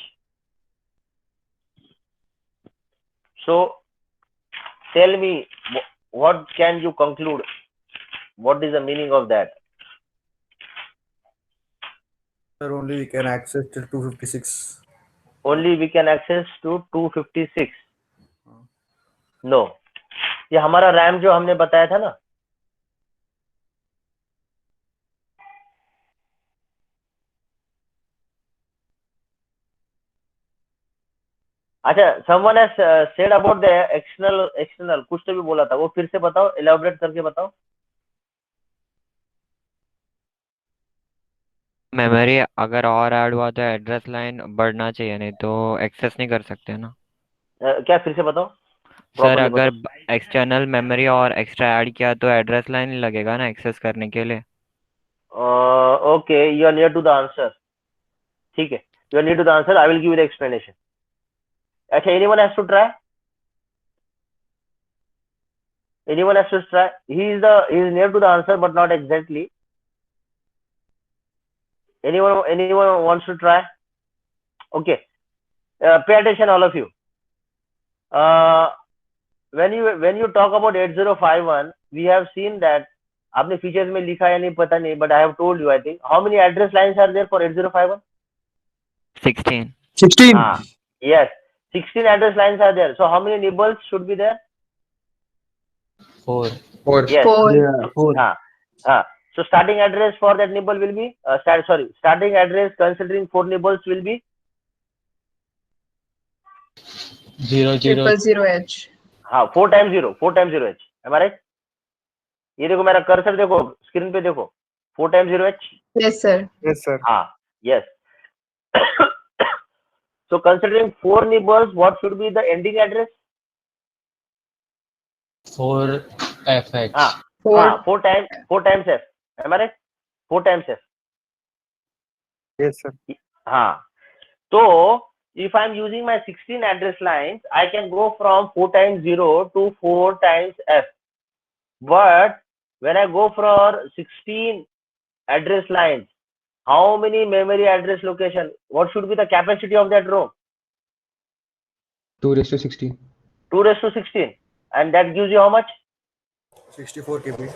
So tell me, what can you conclude? What is the meaning of that? Sir, only we can access till 256. Only we can access to 256. No, ये हमारा RAM जो हमने बताया था ना, अच्छा, someone has said about the external कुछ तो भी बोला था, वो फिर से बताओ, elaborate करके बताओ। मेमोरी अगर और ऐड हुआ तो एड्रेस लाइन बढ़ना चाहिए, नहीं तो एक्सेस नहीं कर सकते ना क्या, फिर से बताओ सर? properly अगर बताओ। एक्सटर्नल मेमोरी और एक्स्ट्रा ऐड किया तो एड्रेस लाइन लगेगा ना एक्सेस करने के लिए? Okay, you are near to the answer। ठीक है, you are near to the answer, I will give you the explanation। अच्छा, anyone has to try? Anyone has to try? He is near to the answer but not exactly। Anyone wants to try? Okay, pay attention all of you। when you talk about 8051, we have seen that, आपने features में लिखा या नहीं पता नहीं, but I have told you, I think, how many address lines are there for 8051? 16. 16. Yes, 16 address lines are there। So how many nibbles should be there? 4. 4. Yes। 4. Yeah, 4. So starting address for that nibble will be starting address considering 4 nibbles will be 000H। 4 times 0H। am I right? ये देखो, मेरा cursor देखो, screen पे देखो, 4 times 0H। Yes sir। Yes, sir. Yes। So considering 4 nibbles, what should be the ending address? 4FH। 4 times F, am I right? 4 times F। Yes, sir. So if I'm using my 16 address lines, I can go from 4 times 0 to 4 times F। But when I go for 16 address lines, how many memory address location? What should be the capacity of that row? 2:16. 2:16, and that gives you how much? 64 KB.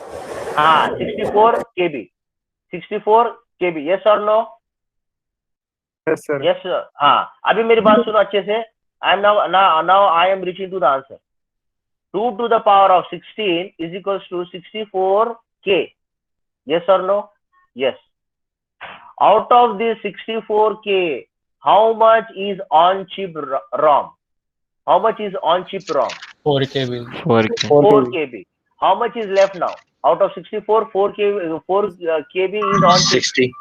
64 KB। 64 KB, yes or no? Yes, sir. Yes sir। अभी मेरी बात सुनो अच्छे से। I am now I am reaching to the answer। 2 to the power of 16 is equals to 64K। Yes or no? Yes। Out of this 64K, how much is on chip ROM? How much is on chip ROM? 4 KB। 4 KB। How much is left now? Out of 64, 4 KB is on chip। 60.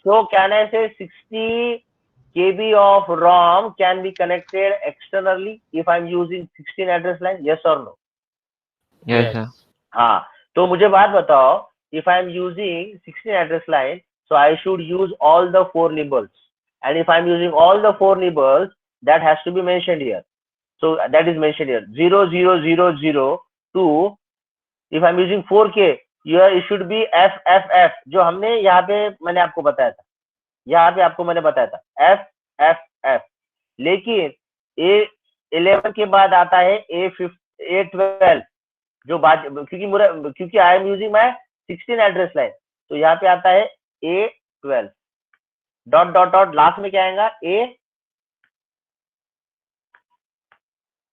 So can I say 60 KB of ROM can be connected externally if I'm using 16 address line? Yes or no? Yes sir। तो मुझे बात बताओ, if I'm using 16 address line, So I should use all the 4 nibbles. And if I'm using all the 4 nibbles, that has to be mentioned here. So that is mentioned here. 0, 0, 0, 0, 2. If I'm using 4K, here it should be F, F, F. जो हमने यहाँ पे मैंने आपको बताया था. यहाँ पे आपको मैंने बताया था. F, F, F. लेकिन A11 के बाद आता है A12. जो बात क्योंकि आई am using my 16 address line, तो यहाँ पे आता है A12 dot dot dot, last में क्या आएगा A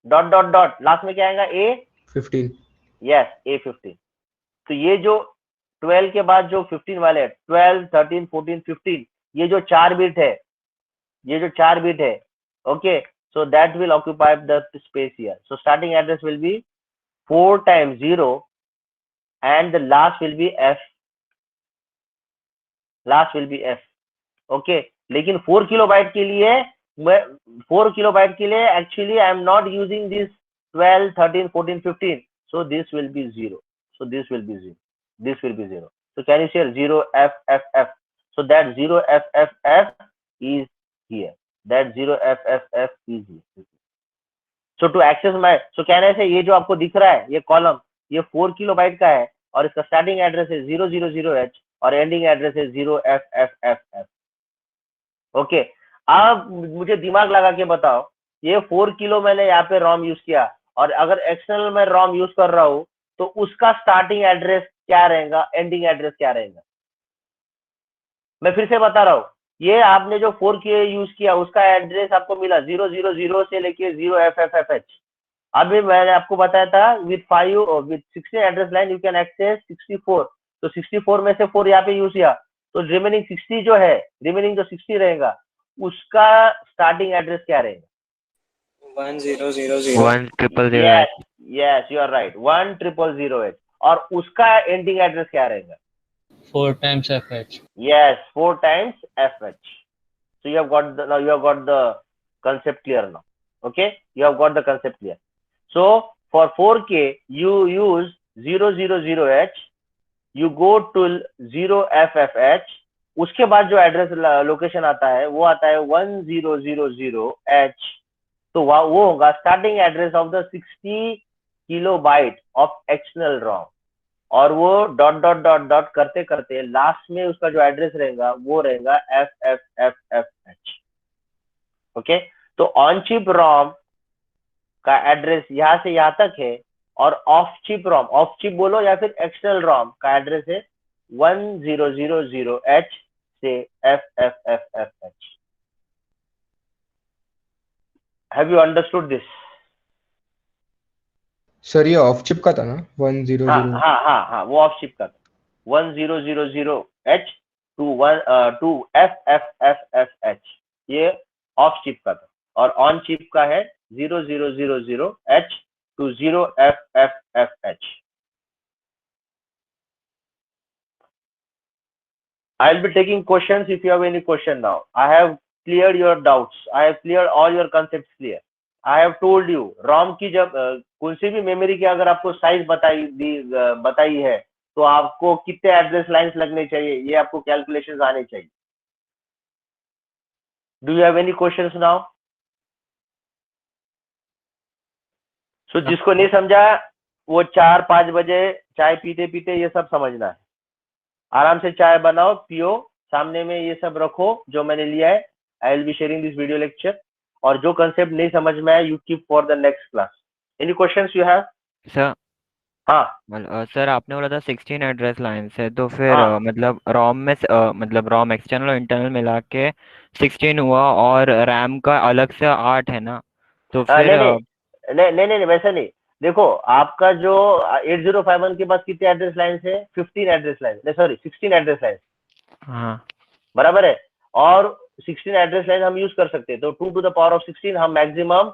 dot dot dot, last में क्या आएगा A15. Yes, A15. तो ये जो 12 के बाद जो 15 वाले 12, 13, 14, 15, ये जो 4 बिट है, ये जो 4 बिट है, okay, so that will occupy the space here. So starting address will be 4 times 0 and the last will be F. Last will be F. Okay. लेकिन 4 किलोबाइट के लिए, 4 किलोबाइट के लिए actually I am not using this 12, 13, 14, 15. So this will be 0. So this will be 0. This will be 0. So can you share 0 F F F? So that 0 F F F is here. That 0 F F F is here. So to access my, so कहने से ये जो आपको दिख रहा है ये column, ये 4 किलोबाइट का है और इसका स्टार्टिंग एड्रेस है 000H और एंडिंग एड्रेस है 0FFFF. ओके, अब मुझे दिमाग लगा के बताओ, ये 4 किलो मैंने यहाँ पे रोम यूज किया और अगर एक्सटर्नल में रोम यूज कर रहा हूँ तो उसका स्टार्टिंग एड्रेस क्या रहेगा, एंडिंग एड्रेस क्या रहेगा. मैं फिर से बता रहा हूँ, ये आपने जो 4K यूज किया उसका एड्रेस आपको मिला 000 से लेके 0FFFH. अभी मैंने आपको बताया था with 16 address line you can access 64. तो 64 में से 4 यहाँ पे यूज किया, तो रिमेनिंग 60 जो है, रिमेनिंग जो 60 रहेगा उसका स्टार्टिंग एड्रेस क्या रहेगा? 1000. Yes, you are right, 1000H. और उसका एंडिंग एड्रेस क्या रहेगा? 4 times FH. Yes, 4 times FH. So you have got the, now you have got the concept clear now. Okay, you have got the concept clear. So for 4K you use 000H, you go to 0FFH. उसके बाद जो address location आता है वो आता है 1000H. तो वो होगा starting address of the 60 kilobyte of external रोम. और वो डॉट डॉट डॉट डॉट करते करते लास्ट में उसका जो एड्रेस रहेगा वो रहेगा FFFFH. ओके, तो ऑन चिप रोम का एड्रेस यहाँ से यहाँ तक है और off chip ROM, off chip बोलो या फिर एक्सटर्नल रोम का एड्रेस है 1000H से FFFFH. Have you understood this? Sir ये ऑफ चिप का था ना 100. हाँ, वो ऑफ चिप का था 1000H to FFFFH. ये ऑफ चिप का था और ऑन चिप का है 0000H to 0FFFH. I'll be taking questions if you have any question now. I have cleared your doubts. I have cleared all your concepts clear. I have told you ROM की जब कौन सी भी memory की अगर आपको size बताई है तो आपको कितने एड्रेस लाइंस लगने चाहिए, ये आपको कैलकुलेशंस आने चाहिए. Do you have any questions now? So जिसको नहीं समझा वो 4-5 बजे चाय पीते पीते ये सब समझना है. आराम से चाय बनाओ, पियो, सामने में ये सब रखो जो मैंने लिया है. I will be sharing this video lecture. और जो कंसेप्ट नहीं समझ में आया you keep for the next class. Any questions you have? Sir, हाँ सर आपने बोला था 16 एड्रेस लाइन्स है, तो फिर हाँ. मतलब रोम में मतलब रोम एक्सटर्नल और इंटरनल मिला के 16 हुआ और रैम का अलग से 8 है ना, तो फिर नहीं वैसा नहीं. देखो आपका जो 8051 के पास कितने एड्रेस लाइन्स है? 15 address line, sorry 16 address line. हाँ बराबर है. और 16 एड्रेस लाइन हम यूज कर सकते हैं, तो 2 to the power of 16 हम मैक्सिमम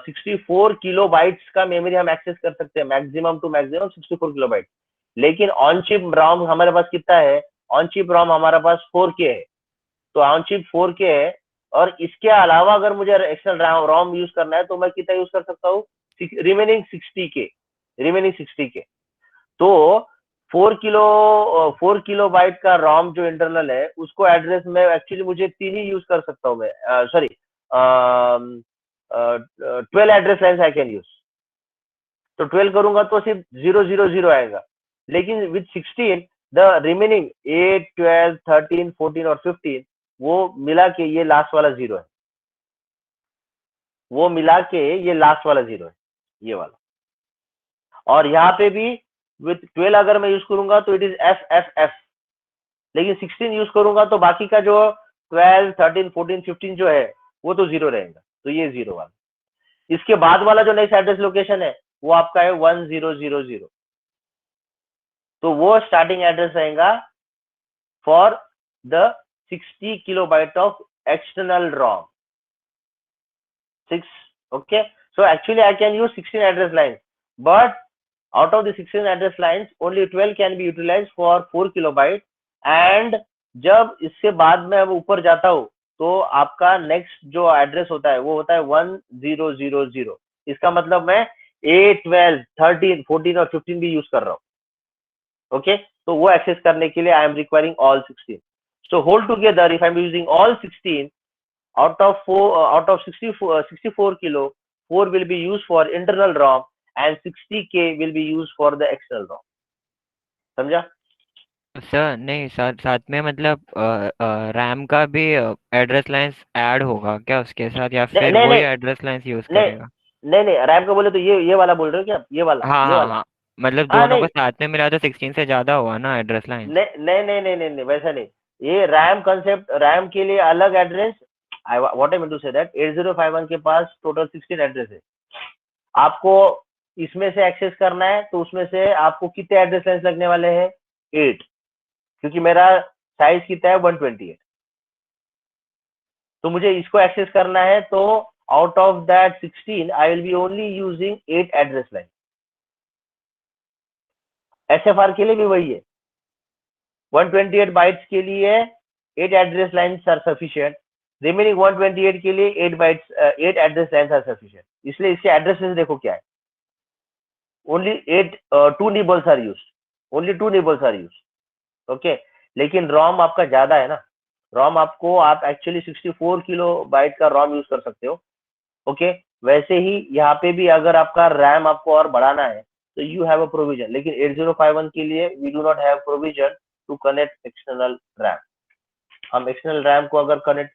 64 किलोबाइट्स का मेमोरी हम एक्सेस कर सकते हैं, मैक्सिमम टू मैक्सिमम 64 किलोबाइट. लेकिन ऑन चिप रोम हमारे पास कितना है? ऑन चिप रोम हमारा पास 4K है, तो ऑन चिप 4K है. और इसके अलावा अगर मुझे एक्सटर्नल रोम यूज करना है तो मैं कितना यूज कर सकता हूँ? Remaining 60K. तो 4 किलोबाइट का रॉम जो इंटरनल है उसको एड्रेस में एक्चुअली मुझे 3 ही यूज कर सकता हूँ मैं, sorry 12 address lines I can use. तो 12 करूंगा तो सिर्फ 000 आएगा, लेकिन विद 16 द रिमेनिंग 8, 12, 13, 14 और 15 वो मिला के ये लास्ट वाला 0 है, वो मिला के ये लास्ट वाला 0 है, ये वाला। और यहाँ पे भी विथ 12 अगर मैं यूज करूंगा तो it is F F F, लेकिन 16 यूज करूंगा तो बाकी का जो 12, 13, 14, 15 जो है वो तो 0 रहेगा, तो ये 0 वाला। इसके बाद वाला जो नेक्स्ट एड्रेस लोकेशन है वो आपका है 1000, तो वो स्टार्टिंग एड्रेस रहेगा for the 60 kilobyte of external ROM 6. Okay, so actually I can use 16 address lines, but out of the 16 address lines only 12 can be utilized for 4 kilobyte, and जब इससे बाद में अब ऊपर जाता हूँ तो आपका नेक्स्ट जो एड्रेस होता है वो होता है 1000। इसका मतलब मैं 8, 12, 13, 14 और 15 भी यूज कर रहा हूँ। ओके, तो वो एक्सेस करने के लिए I am requiring all 16. So whole together if I am using all 16 out of 64 kilo, 4 will be used for internal ROM and 60K will be used for the external ROM. समझा? Sir नहीं sir, साथ में मतलब RAM का भी address lines add होगा क्या उसके साथ, या फिर नहीं, वही नहीं, एड्रेस लाइंस यूज नहीं, करेगा? नहीं, रैम का बोले तो ये वाला बोल रहे हो क्या? ये वाला, हाँ ये हाँ वाला। हाँ, मतलब हाँ, दोनों को नहीं, साथ में मिला तो 16 से ज्यादा हुआ ना एड्रेस लाइन। नहीं, वैसा नहीं। ये रैम कंसेप्ट, रैम के लिए अलग address. What I mean to say that 8051 के पास टोटल 16 एड्रेस है। आपको इसमें से एक्सेस करना है तो उसमें से आपको कितने एड्रेस लाइन्स लगने वाले हैं? 8, क्योंकि मेरा साइज कितना है 128, तो मुझे इसको एक्सेस करना है तो out of that 16 I will be only using 8 address line. एसएफआर के लिए भी वही है, 128 बाइट्स के लिए 8 address lines are sufficient, remaining 128 के लिए 8 bytes 8 address lines are sufficient. इसलिए इसके एड्रेसेस देखो क्या है, only 2 nibbles are used, only 2 nibbles are used. Okay, लेकिन रॉम आपका ज्यादा है ना, रॉम आपको आप एक्चुअली 64 किलो बाइट का रॉम यूज कर सकते हो। ओके, वैसे ही यहाँ पे भी अगर आपका रैम आपको और बढ़ाना है तो यू हैव अ प्रोविजन, लेकिन 8051 के लिए we do not have provision to connect external RAM. हम एक्सटर्नल रैम को अगर कनेक्ट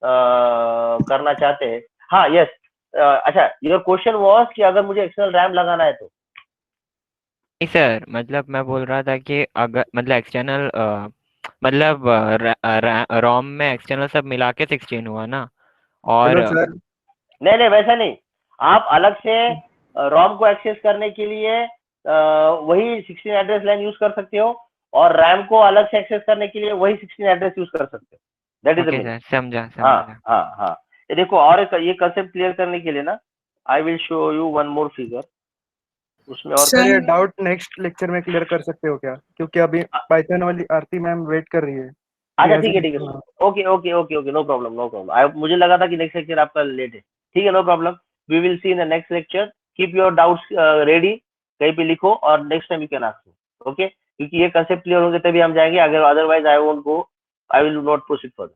करना चाहते हैं, हाँ यस, अच्छा, योर क्वेश्चन वाज कि अगर मुझे एक्सटर्नल रैम लगाना है तो? नहीं सर, मतलब मैं बोल रहा था कि अगर मतलब एक्सटर्नल मतलब रॉम में एक्सटर्नल सब मिला के 16 हुआ ना, और हेलो सर, नहीं, वैसा नहीं। आप अलग से रॉम को एक्सेस करने के लिए वही 16 एड्रेस लाइन यूज कर सकते हो, और रैम को अलग से एक्सेस करने के लिए वही 16 एड्रेस यूज कर सकते हो। दैट इज ओके सर, समझा हाँ, समझा। हाँ। ये देखो, और एक ये कंसेप्ट क्लियर करने के लिए ना, I will show you one more figure, उसमें और सर ये डाउट नेक्स्ट लेक्चर में क्लियर कर सकते हो क्या? क्योंकि अभी पाइथन वाली आरती मैम वेट कर रही है। अच्छा, ठीक है, ओके, नो प्रॉब्लम। मुझे लगा था कि नेक्स्ट लेक्चर आपका लेट है। ठीक है, no problem, we will see in the next lecture. Keep your doubts ready, कहीं पे लिखो और next time you can ask. Okay, क्योंकि ये कंसेप्ट क्लियर होंगे तभी हम जाएंगे, अगर otherwise I won't go, I will not proceed further.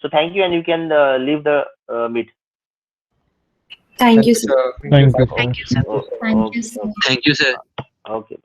So thank you, and you can leave the meet. Thank you, sir. sir. Thank you, sir. Thank you, sir. Okay. Thank you, sir. Okay.